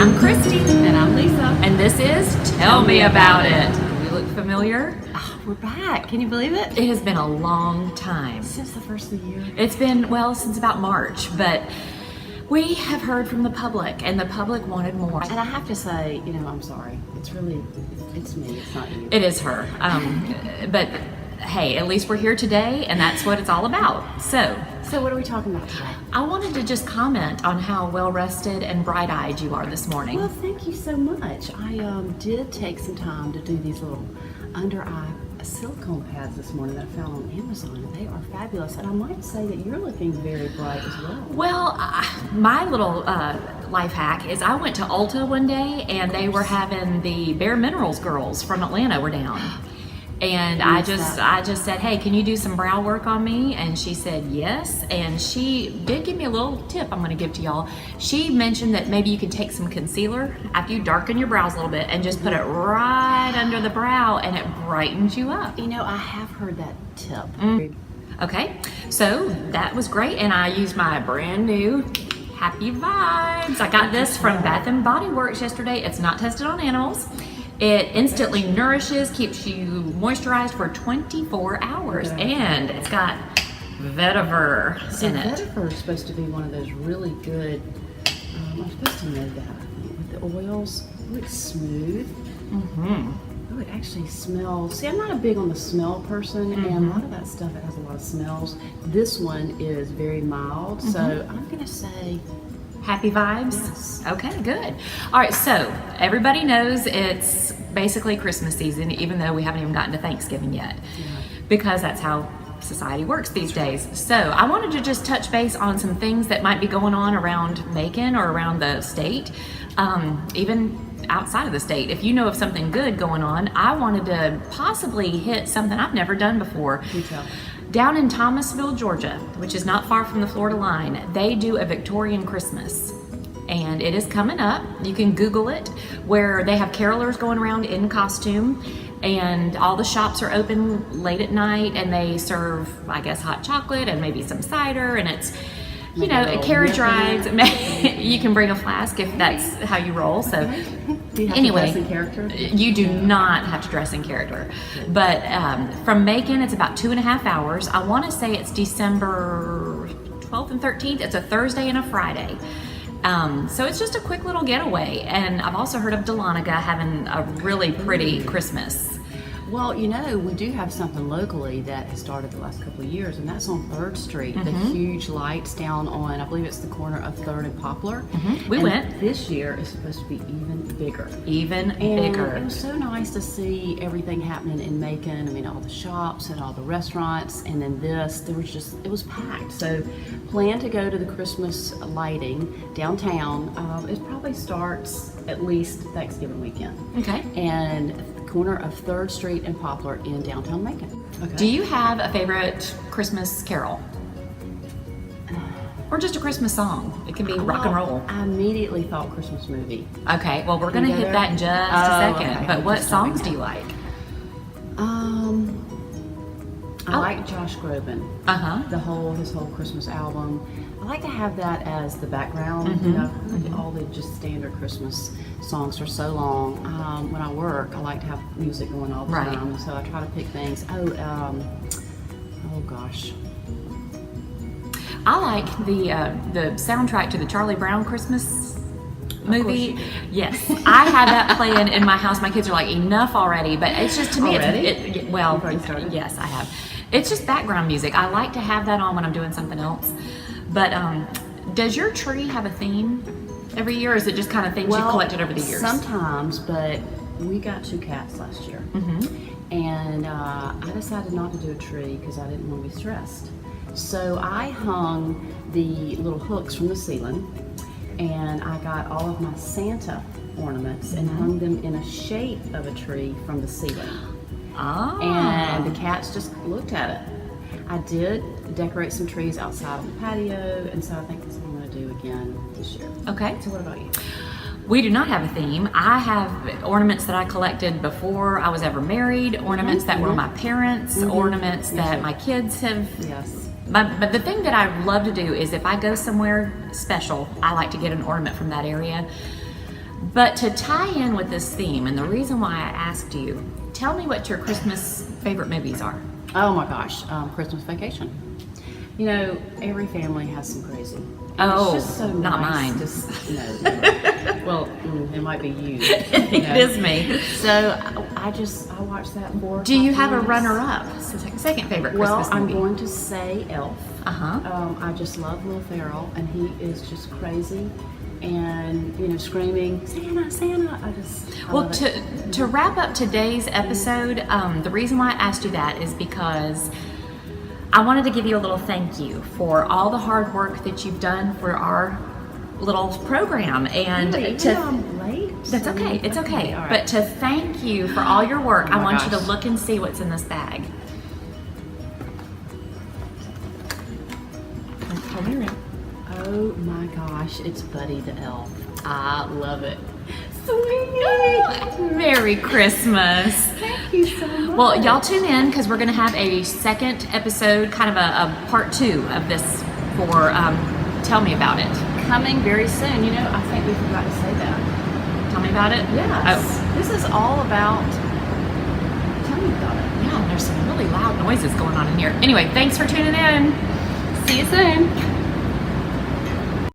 I'm Christy. And I'm Lisa. And this is Tell Me About It. We look familiar? Oh, we're back. Can you believe it? It has been a long time. Since the first of the year. It's been, well, since about March, but we have heard from the public, and the public wanted more. And I have to say, I'm sorry. It's me. It's not you. It is her. But hey, at least we're here today, and that's what it's all about. So what are we talking about today? I wanted to just comment on how well-rested and bright-eyed you are this morning. Well, thank you so much. I did take some time to do these little under-eye silicone pads this morning that I found on Amazon. They are fabulous, and I might say that you're looking very bright as well. Well, my little life hack is I went to Ulta one day, and they were having the Bare Minerals girls from Atlanta were down. And I just said, hey, can you do some brow work on me? And she said yes. And she did give me a little tip I'm going to give to y'all. She mentioned that maybe you could take some concealer after you darken your brows a little bit and just put it right under the brow, and it brightens you up. I have heard that tip. Okay, so that was great. And I used my brand new Happy Vibes. I got this from Bath & Body Works yesterday. It's not tested on animals. It instantly nourishes, keeps you moisturized for 24 hours, and it's got vetiver in it. Vetiver is supposed to be one of those really good, I'm supposed to know that, I think, with the oils. Oh, it's smooth. Oh, it actually smells. See, I'm not a big on the smell person, and a lot of that stuff, it has a lot of smells. This one is very mild, so I'm going to say Happy Vibes? yes. Okay, good. All right, so everybody knows it's basically Christmas season, even though we haven't even gotten to Thanksgiving yet, because that's how society works these days. So I wanted to just touch base on some things that might be going on around Macon or around the state, even outside of the state. If you know of something good going on, I wanted to possibly hit something I've never done before. You tell. Down in Thomasville, Georgia, which is not far from the Florida line, they do a Victorian Christmas. And it is coming up. You can Google it, where they have carolers going around in costume, and all the shops are open late at night, and they serve, I guess, hot chocolate and maybe some cider, and it's, carriage rides. You can bring a flask if that's how you roll. So Do you have anyway, to dress in character? you do not have to dress in character. But from Macon, it's about 2.5 hours. I want to say it's December 12th and 13th. It's a Thursday and a Friday. So it's just a quick little getaway. And I've also heard of Dahlonega having a really pretty Christmas. Well, we do have something locally that has started the last couple of years, and that's on 3rd Street. The huge lights down on, I believe it's the corner of 3rd and Poplar. We And went. This year is supposed to be even bigger. Even And bigger. it was so nice to see everything happening in Macon. I mean, all the shops and all the restaurants, and then it was packed. So plan to go to the Christmas lighting downtown. It probably starts at least Thanksgiving weekend. Okay. And the corner of 3rd Street and Poplar in downtown Macon. Okay. Do you have a favorite Christmas carol? Or just a Christmas song? It can be rock and roll. I immediately thought Christmas movie. Okay, well, we're going to you go hit there? that in just a Oh, second. okay. But what Just tell me songs do you like? I like Josh Groban. Uh-huh. His whole Christmas album. I like to have that as the background. All the just standard Christmas songs are so long. When I work, I like to have music going all the Right. time, so I try to pick things. Oh gosh. I like the soundtrack to the Charlie Brown Christmas movie. you do. Yes, I have that playing in my house. My kids are like, enough already. But it's just, to me, Already? well, You've already started? yes, I have. It's just background music. I like to have that on when I'm doing something else. But does your tree have a theme every year, or is it just kind of things you've collected over the years? Sometimes, but we got 2 cats last year. And I decided not to do a tree because I didn't want to be stressed. So I hung the little hooks from the ceiling, and I got all of my Santa ornaments and hung them in a shape of a tree from the ceiling. Ah. And the cats just looked at it. I did decorate some trees outside on the patio, and so I think that's what I'm going to do again this year. Okay. So what about you? We do not have a theme. I have ornaments that I collected before I was ever married, ornaments that were my parents', ornaments that my kids have. Yes. But the thing that I love to do is if I go somewhere special, I like to get an ornament from that area. But to tie in with this theme, and the reason why I asked you, tell me what your Christmas favorite movies are. Oh my gosh, Christmas Vacation. You know, every family has some crazy. Oh, it's just so not nice mine. to, well, it might be you. It is me. So I watch that 4 Do you have a times. runner-up? Second favorite Well, Christmas I'm movie? going to say Elf. Uh-huh. I just love Will Ferrell, and he is just crazy, and screaming Santa, Santa. I Well, love it. to wrap up today's episode, the reason why I asked you that is because I wanted to give you a little thank you for all the hard work that you've done for our little program, and Really? Even though I'm late. that's okay. It's okay. All right. But to thank you for all your work, Oh I my want you to gosh. look and see what's in this bag. Oh my gosh, it's Buddy the Elf. I love it. Sweet. Merry Christmas. Thank you so much. Well, y'all tune in because we're going to have a second episode, kind of a part 2 of this for Tell Me About It. Coming very soon. I think we forgot to say that. Tell me about it? Yes. Oh, This is all about. Tell me about it. yeah, and there's some really loud noises going on in here. Anyway, thanks for tuning in. See you soon.